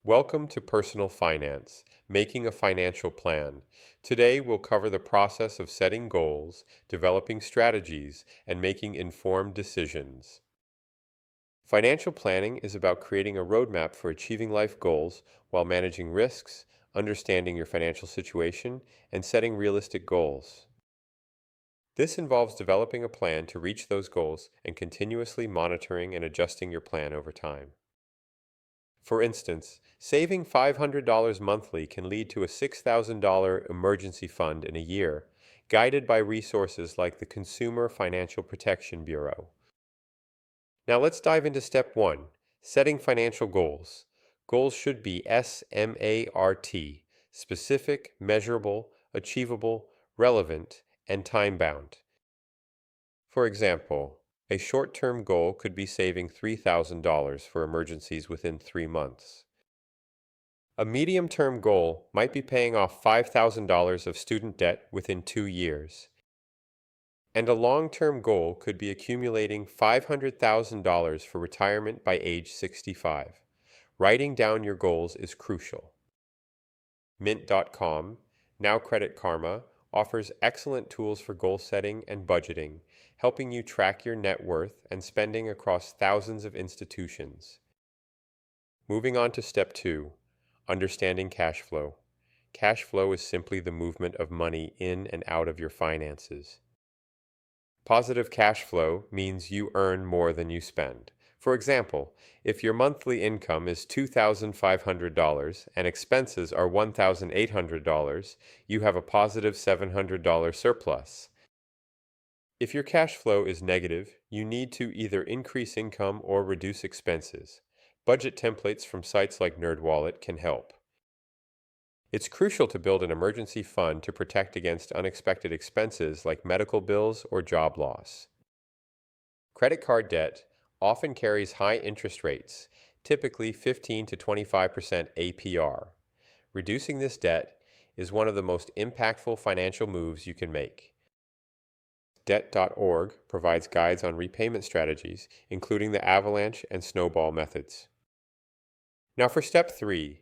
Welcome to Personal Finance, Making a Financial Plan. Today we'll cover the process of setting goals, developing strategies, and making informed decisions. Financial planning is about creating a roadmap for achieving life goals while managing risks, understanding your financial situation, and setting realistic goals. This involves developing a plan to reach those goals and continuously monitoring and adjusting your plan over time. For instance, saving $500 monthly can lead to a $6,000 emergency fund in a year, guided by resources like the Consumer Financial Protection Bureau. Now let's dive into step 1, setting financial goals. Goals should be SMART, specific, measurable, achievable, relevant, and time-bound. For example, a short-term goal could be saving $3,000 for emergencies within 3 months. A medium-term goal might be paying off $5,000 of student debt within 2 years. And a long-term goal could be accumulating $500,000 for retirement by age 65. Writing down your goals is crucial. Mint.com, now Credit Karma, offers excellent tools for goal setting and budgeting, helping you track your net worth and spending across thousands of institutions. Moving on to step 2, understanding cash flow. Cash flow is simply the movement of money in and out of your finances. Positive cash flow means you earn more than you spend. For example, if your monthly income is $2,500 and expenses are $1,800, you have a positive $700 surplus. If your cash flow is negative, you need to either increase income or reduce expenses. Budget templates from sites like NerdWallet can help. It's crucial to build an emergency fund to protect against unexpected expenses like medical bills or job loss. Credit card debt often carries high interest rates, typically 15 to 25% APR. Reducing this debt is one of the most impactful financial moves you can make. Debt.org provides guides on repayment strategies, including the avalanche and snowball methods. Now for step 3,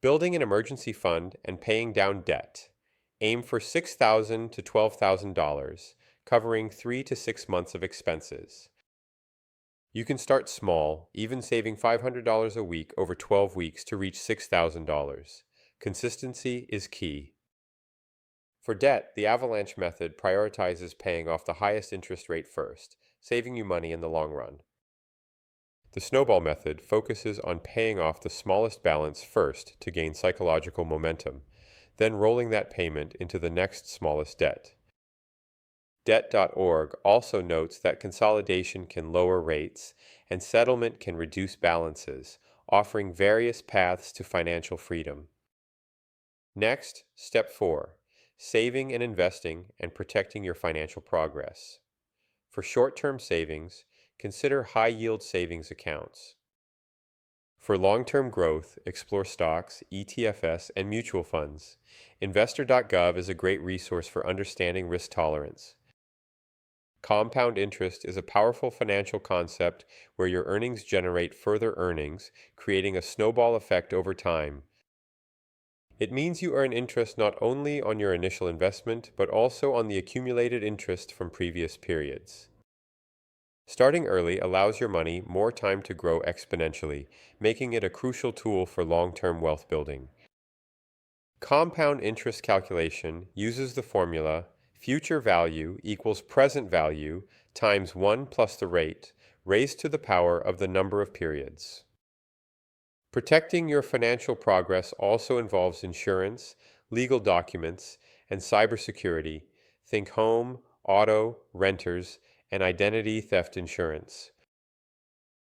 building an emergency fund and paying down debt. Aim for $6,000 to $12,000, covering 3 to 6 months of expenses. You can start small, even saving $500 a week over 12 weeks to reach $6,000. Consistency is key. For debt, the avalanche method prioritizes paying off the highest interest rate first, saving you money in the long run. The snowball method focuses on paying off the smallest balance first to gain psychological momentum, then rolling that payment into the next smallest debt. Debt.org also notes that consolidation can lower rates and settlement can reduce balances, offering various paths to financial freedom. Next, step 4, saving and investing and protecting your financial progress. For short-term savings, consider high-yield savings accounts. For long-term growth, explore stocks, ETFs, and mutual funds. Investor.gov is a great resource for understanding risk tolerance. Compound interest is a powerful financial concept where your earnings generate further earnings, creating a snowball effect over time. It means you earn interest not only on your initial investment, but also on the accumulated interest from previous periods. Starting early allows your money more time to grow exponentially, making it a crucial tool for long-term wealth building. Compound interest calculation uses the formula future value equals present value times 1 plus the rate, raised to the power of the number of periods. Protecting your financial progress also involves insurance, legal documents, and cybersecurity. Think home, auto, renters, and identity theft insurance.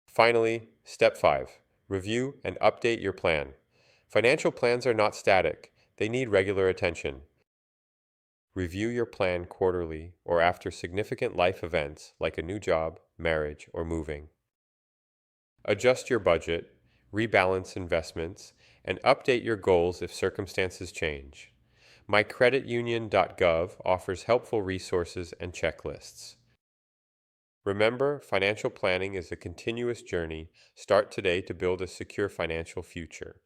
Finally, step 5, review and update your plan. Financial plans are not static, they need regular attention. Review your plan quarterly or after significant life events like a new job, marriage, or moving. Adjust your budget, rebalance investments, and update your goals if circumstances change. MyCreditUnion.gov offers helpful resources and checklists. Remember, financial planning is a continuous journey. Start today to build a secure financial future.